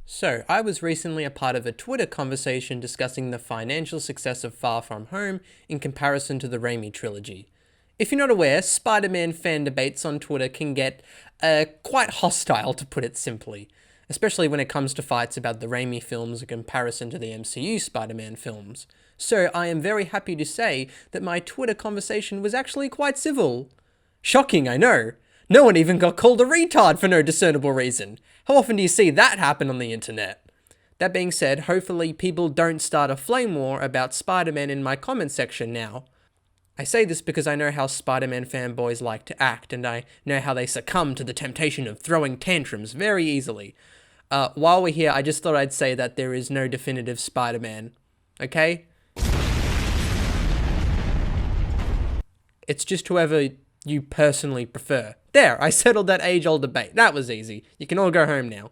So, I was recently a part of a Twitter conversation discussing the financial success of Far From Home in comparison to the Raimi Trilogy. If you're not aware, Spider-Man fan debates on Twitter can get quite hostile, to put it simply, especially when it comes to fights about the Raimi films in comparison to the MCU Spider-Man films. So, I am very happy to say that my Twitter conversation was actually quite civil. Shocking, I know. No one even got called a retard for no discernible reason. How often do you see that happen on the internet? That being said, hopefully people don't start a flame war about Spider-Man in my comment section now. I say this because I know how Spider-Man fanboys like to act, and I know how they succumb to the temptation of throwing tantrums very easily. While we're here, I just thought I'd say that there is no definitive Spider-Man. Okay? It's just whoever you personally prefer. There, I settled that age-old debate. That was easy. You can all go home now.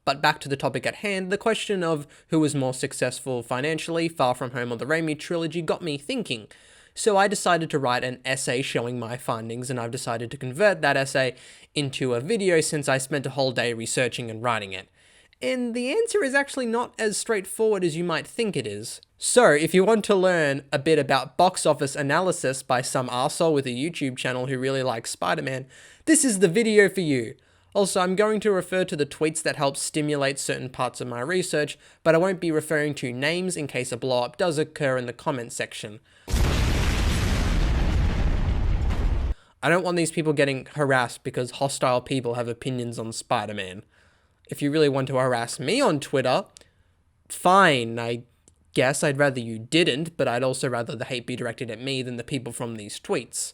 But back to the topic at hand, the question of who was more successful financially, Far From Home or the Raimi Trilogy, got me thinking. So I decided to write an essay showing my findings, and I've decided to convert that essay into a video since I spent a whole day researching and writing it. And the answer is actually not as straightforward as you might think it is. So, if you want to learn a bit about box office analysis by some arsehole with a YouTube channel who really likes Spider-Man, this is the video for you. Also, I'm going to refer to the tweets that help stimulate certain parts of my research, but I won't be referring to names in case a blow-up does occur in the comment section. I don't want these people getting harassed because hostile people have opinions on Spider-Man. If you really want to harass me on Twitter, fine, I guess I'd rather you didn't, but I'd also rather the hate be directed at me than the people from these tweets.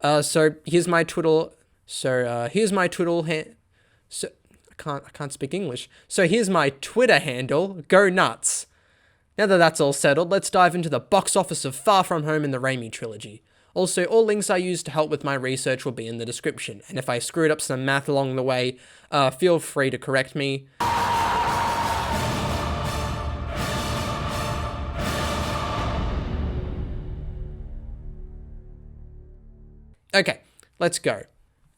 So here's my Twitter. Here's my Twitter I can't speak English. So here's my Twitter handle. Go nuts. Now that that's all settled, let's dive into the box office of Far From Home in the Raimi Trilogy. Also, all links I use to help with my research will be in the description, and if I screwed up some math along the way, feel free to correct me. Okay, let's go.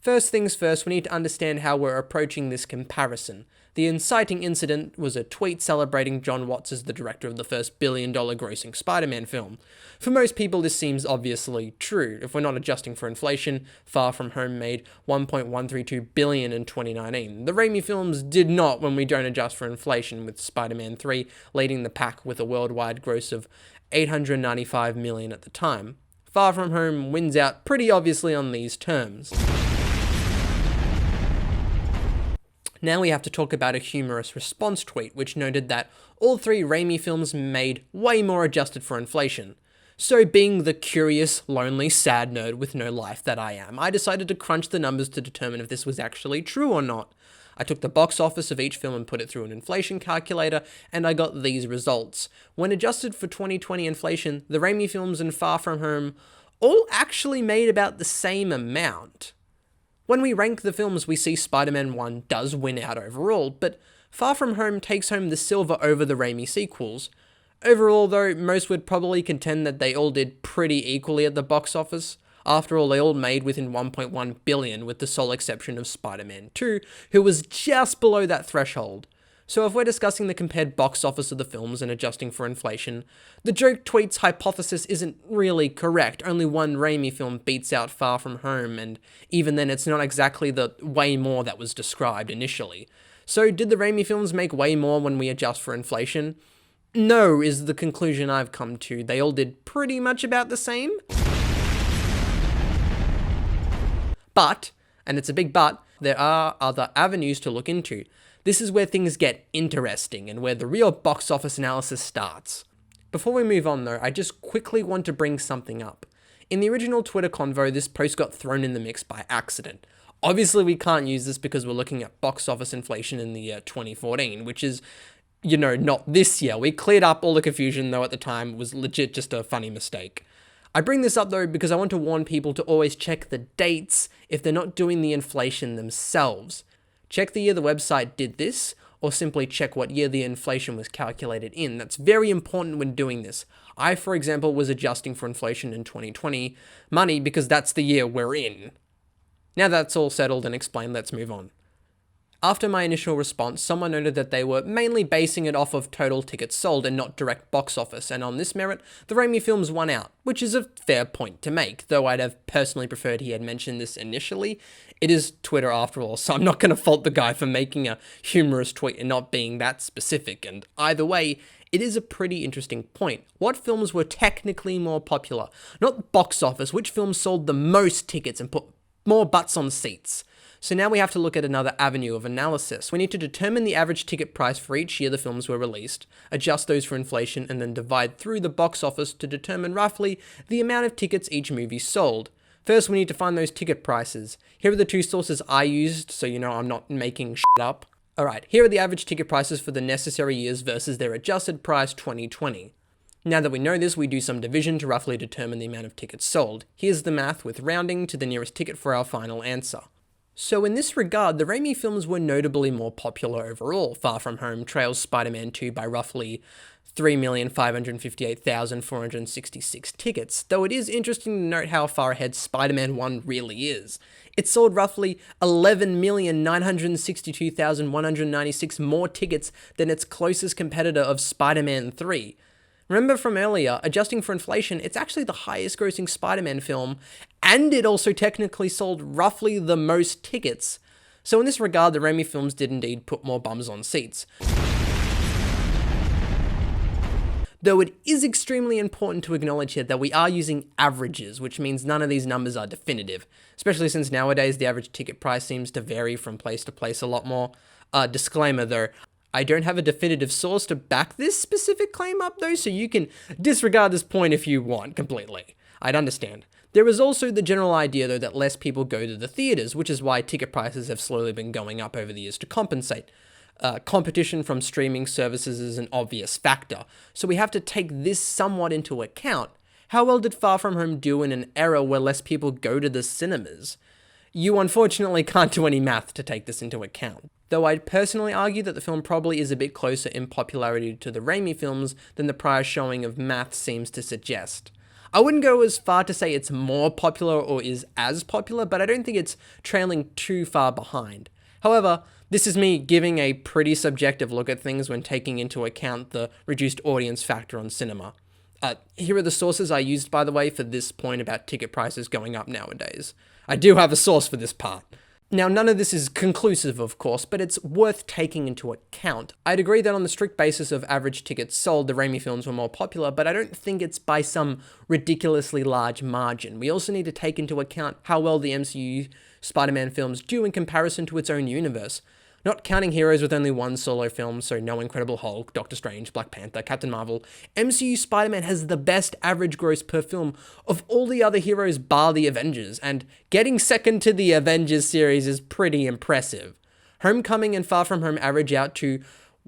First things first, we need to understand how we're approaching this comparison. The inciting incident was a tweet celebrating John Watts as the director of the first billion-dollar grossing Spider-Man film. For most people, this seems obviously true. If we're not adjusting for inflation, Far From Home made $1.132 billion in 2019. The Raimi films did not when we don't adjust for inflation, with Spider-Man 3 leading the pack with a worldwide gross of $895 million at the time. Far From Home wins out pretty obviously on these terms. Now we have to talk about a humorous response tweet, which noted that all three Raimi films made way more adjusted for inflation. So being the curious, lonely, sad nerd with no life that I am, I decided to crunch the numbers to determine if this was actually true or not. I took the box office of each film and put it through an inflation calculator, and I got these results. When adjusted for 2020 inflation, the Raimi films and Far From Home all actually made about the same amount. When we rank the films, we see Spider-Man 1 does win out overall, but Far From Home takes home the silver over the Raimi sequels. Overall, though, most would probably contend that they all did pretty equally at the box office. After all, they all made within $1.1 billion, with the sole exception of Spider-Man 2, who was just below that threshold. So if we're discussing the compared box office of the films and adjusting for inflation, the joke tweet's hypothesis isn't really correct. Only one Raimi film beats out Far From Home, and even then it's not exactly the way more that was described initially. So did the Raimi films make way more when we adjust for inflation? No, is the conclusion I've come to. They all did pretty much about the same. But, and it's a big but, there are other avenues to look into. This is where things get interesting and where the real box office analysis starts. Before we move on though, I just quickly want to bring something up. In the original Twitter convo, this post got thrown in the mix by accident. Obviously we can't use this because we're looking at box office inflation in the year 2014, which is, not this year. We cleared up all the confusion though at the time. It was legit just a funny mistake. I bring this up though because I want to warn people to always check the dates if they're not doing the inflation themselves. Check the year the website did this, or simply check what year the inflation was calculated in. That's very important when doing this. I, for example, was adjusting for inflation in 2020 money because that's the year we're in. Now that's all settled and explained, let's move on. After my initial response, someone noted that they were mainly basing it off of total tickets sold and not direct box office, and on this merit, the Raimi films won out, which is a fair point to make, though I'd have personally preferred he had mentioned this initially. It is Twitter after all, so I'm not going to fault the guy for making a humorous tweet and not being that specific, and either way, it is a pretty interesting point. What films were technically more popular? Not box office, which films sold the most tickets and put more butts on seats? So now we have to look at another avenue of analysis. We need to determine the average ticket price for each year the films were released, adjust those for inflation, and then divide through the box office to determine roughly the amount of tickets each movie sold. First, we need to find those ticket prices. Here are the two sources I used, so you know I'm not making shit up. Alright, here are the average ticket prices for the necessary years versus their adjusted price 2020. Now that we know this, we do some division to roughly determine the amount of tickets sold. Here's the math with rounding to the nearest ticket for our final answer. So in this regard, the Raimi films were notably more popular overall. Far From Home trails Spider-Man 2 by roughly 3,558,466 tickets, though it is interesting to note how far ahead Spider-Man 1 really is. It sold roughly 11,962,196 more tickets than its closest competitor of Spider-Man 3. Remember from earlier, adjusting for inflation, it's actually the highest grossing Spider-Man film, and it also technically sold roughly the most tickets. So in this regard, the Raimi films did indeed put more bums on seats. Though it is extremely important to acknowledge here that we are using averages, which means none of these numbers are definitive, especially since nowadays the average ticket price seems to vary from place to place a lot more. Disclaimer though, I don't have a definitive source to back this specific claim up though, so you can disregard this point if you want completely. I'd understand. There is also the general idea though that less people go to the theaters, which is why ticket prices have slowly been going up over the years to compensate. Competition from streaming services is an obvious factor, so we have to take this somewhat into account. How well did Far From Home do in an era where less people go to the cinemas? You unfortunately can't do any math to take this into account. Though I'd personally argue that the film probably is a bit closer in popularity to the Raimi films than the prior showing of math seems to suggest. I wouldn't go as far to say it's more popular or is as popular, but I don't think it's trailing too far behind. However, this is me giving a pretty subjective look at things when taking into account the reduced audience factor on cinema. Here are the sources I used, by the way, for this point about ticket prices going up nowadays. I do have a source for this part. Now, none of this is conclusive, of course, but it's worth taking into account. I'd agree that on the strict basis of average tickets sold, the Raimi films were more popular, but I don't think it's by some ridiculously large margin. We also need to take into account how well the MCU Spider-Man films do in comparison to its own universe. Not counting heroes with only one solo film, so no Incredible Hulk, Doctor Strange, Black Panther, Captain Marvel, MCU Spider-Man has the best average gross per film of all the other heroes bar the Avengers, and getting second to the Avengers series is pretty impressive. Homecoming and Far From Home average out to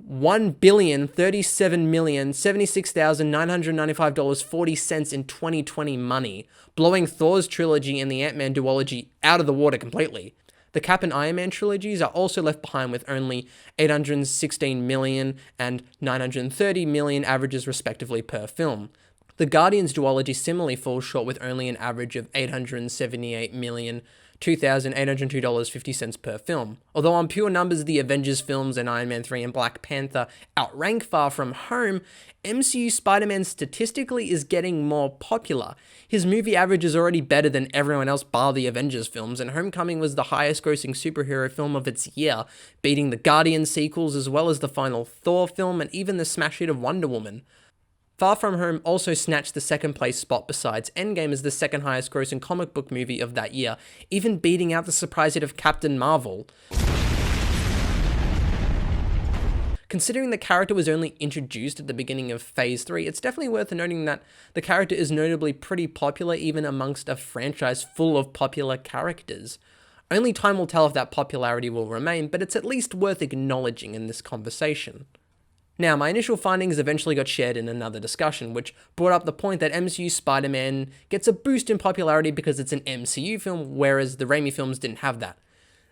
$1,037,076,995.40 in 2020 money, blowing Thor's trilogy and the Ant-Man duology out of the water completely. The Cap and Iron Man trilogies are also left behind with only $816 million and $930 million averages respectively per film. The Guardians duology similarly falls short with only an average of $878 million, $2,802.50 per film. Although on pure numbers, the Avengers films and Iron Man 3 and Black Panther outrank Far From Home, MCU Spider-Man statistically is getting more popular. His movie average is already better than everyone else bar the Avengers films, and Homecoming was the highest grossing superhero film of its year, beating the Guardian sequels as well as the final Thor film and even the smash hit of Wonder Woman. Far From Home also snatched the second place spot besides Endgame as the second highest grossing comic book movie of that year, even beating out the surprise hit of Captain Marvel. Considering the character was only introduced at the beginning of Phase 3, it's definitely worth noting that the character is notably pretty popular even amongst a franchise full of popular characters. Only time will tell if that popularity will remain, but it's at least worth acknowledging in this conversation. Now, my initial findings eventually got shared in another discussion, which brought up the point that MCU Spider-Man gets a boost in popularity because it's an MCU film, whereas the Raimi films didn't have that.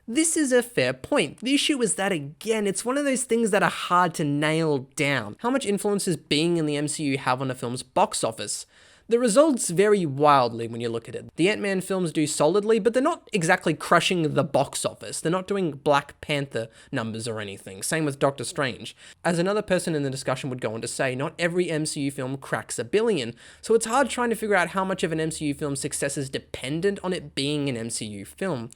This is a fair point. The issue is that, again, it's one of those things that are hard to nail down. How much influence does being in the MCU have on a film's box office? The results vary wildly when you look at it. The Ant-Man films do solidly, but they're not exactly crushing the box office. They're not doing Black Panther numbers or anything. Same with Doctor Strange. As another person in the discussion would go on to say, not every MCU film cracks $1 billion, so it's hard trying to figure out how much of an MCU film's success is dependent on it being an MCU film.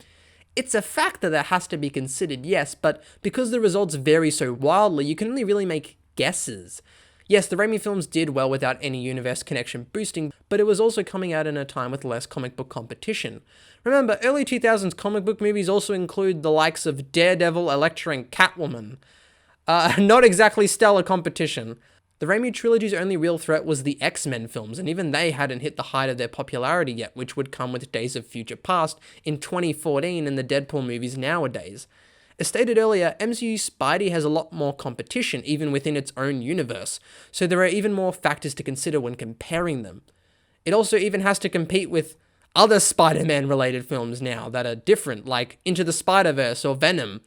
It's a factor that has to be considered, yes, but because the results vary so wildly, you can only really make guesses. Yes, the Raimi films did well without any universe connection boosting, but it was also coming out in a time with less comic book competition. Remember, early 2000s comic book movies also include the likes of Daredevil, Elektra, and Catwoman. Not exactly stellar competition. The Raimi Trilogy's only real threat was the X-Men films, and even they hadn't hit the height of their popularity yet, which would come with Days of Future Past in 2014 and the Deadpool movies nowadays. As stated earlier, MCU Spidey has a lot more competition, even within its own universe, so there are even more factors to consider when comparing them. It also even has to compete with other Spider-Man related films now that are different, like Into the Spider-Verse or Venom,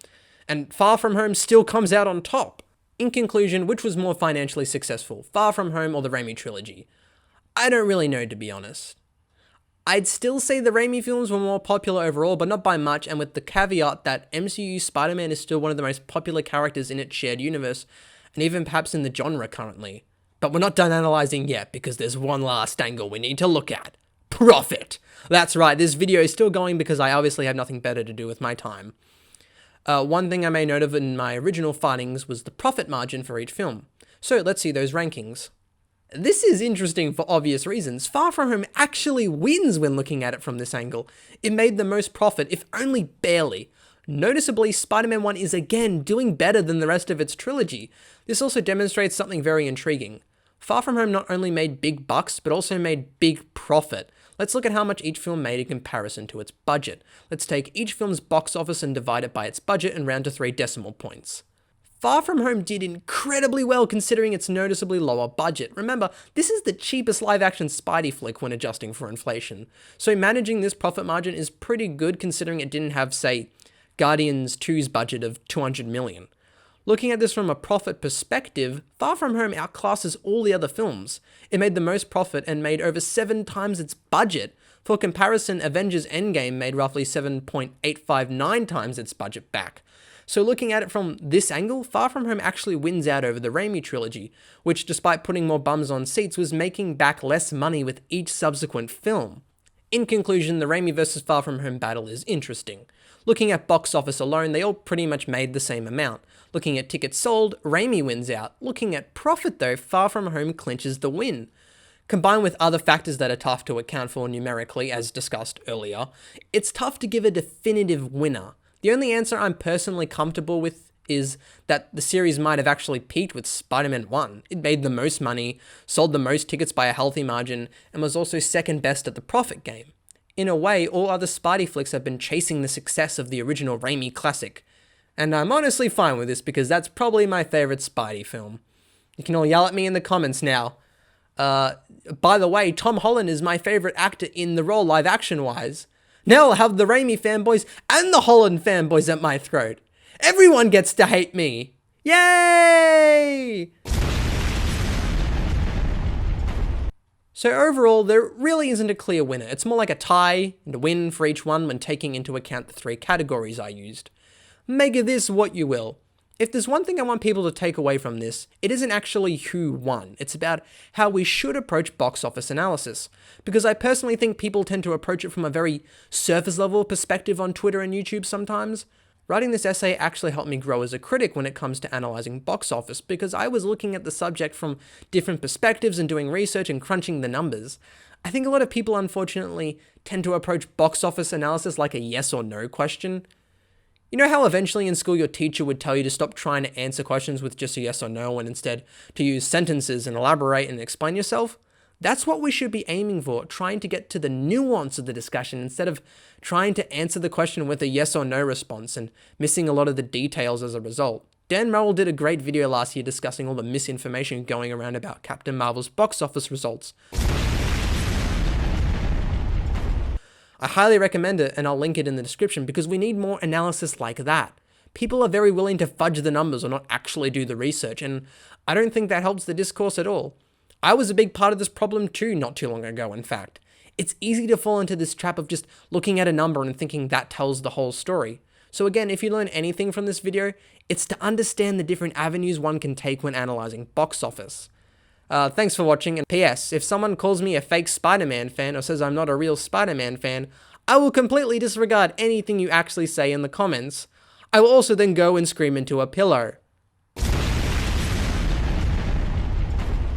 and Far From Home still comes out on top. In conclusion, which was more financially successful, Far From Home or the Raimi Trilogy? I don't really know, to be honest. I'd still say the Raimi films were more popular overall, but not by much, and with the caveat that MCU Spider-Man is still one of the most popular characters in its shared universe, and even perhaps in the genre currently. But we're not done analysing yet, because there's one last angle we need to look at. Profit! That's right, this video is still going because I obviously have nothing better to do with my time. One thing I made note of in my original findings was the profit margin for each film. So let's see those rankings. This is interesting for obvious reasons. Far From Home actually wins when looking at it from this angle. It made the most profit, if only barely. Noticeably, Spider-Man 1 is again doing better than the rest of its trilogy. This also demonstrates something very intriguing. Far From Home not only made big bucks, but also made big profit. Let's look at how much each film made in comparison to its budget. Let's take each film's box office and divide it by its budget and round to 3 decimal points. Far From Home did incredibly well considering its noticeably lower budget. Remember, this is the cheapest live-action Spidey flick when adjusting for inflation. So managing this profit margin is pretty good considering it didn't have, say, Guardians 2's budget of $200 million. Looking at this from a profit perspective, Far From Home outclasses all the other films. It made the most profit and made over 7 times its budget. For comparison, Avengers Endgame made roughly 7.859 times its budget back. So looking at it from this angle, Far From Home actually wins out over the Raimi Trilogy, which despite putting more bums on seats was making back less money with each subsequent film. In conclusion, the Raimi vs Far From Home battle is interesting. Looking at box office alone, they all pretty much made the same amount. Looking at tickets sold, Raimi wins out. Looking at profit though, Far From Home clinches the win. Combined with other factors that are tough to account for numerically, as discussed earlier, it's tough to give a definitive winner. The only answer I'm personally comfortable with is that the series might have actually peaked with Spider-Man 1. It made the most money, sold the most tickets by a healthy margin, and was also second best at the profit game. In a way, all other Spidey flicks have been chasing the success of the original Raimi classic. And I'm honestly fine with this because that's probably my favourite Spidey film. You can all yell at me in the comments now. By the way, Tom Holland is my favourite actor in the role live action wise. Now I'll have the Raimi fanboys and the Holland fanboys at my throat. Everyone gets to hate me. Yay! So overall, there really isn't a clear winner. It's more like a tie and a win for each one when taking into account the 3 categories I used. Make of this what you will. If there's one thing I want people to take away from this, it isn't actually who won. It's about how we should approach box office analysis. Because I personally think people tend to approach it from a very surface level perspective on Twitter and YouTube sometimes. Writing this essay actually helped me grow as a critic when it comes to analysing box office, because I was looking at the subject from different perspectives and doing research and crunching the numbers. I think a lot of people unfortunately tend to approach box office analysis like a yes or no question. You know how eventually in school your teacher would tell you to stop trying to answer questions with just a yes or no and instead to use sentences and elaborate and explain yourself? That's what we should be aiming for, trying to get to the nuance of the discussion instead of trying to answer the question with a yes or no response and missing a lot of the details as a result. Dan Murrell did a great video last year discussing all the misinformation going around about Captain Marvel's box office results. I highly recommend it, and I'll link it in the description because we need more analysis like that. People are very willing to fudge the numbers or not actually do the research, and I don't think that helps the discourse at all. I was a big part of this problem too not too long ago, in fact. It's easy to fall into this trap of just looking at a number and thinking that tells the whole story. So again, if you learn anything from this video, it's to understand the different avenues one can take when analyzing box office. Thanks for watching, and P.S. If someone calls me a fake Spider-Man fan or says I'm not a real Spider-Man fan, I will completely disregard anything you actually say in the comments. I will also then go and scream into a pillow.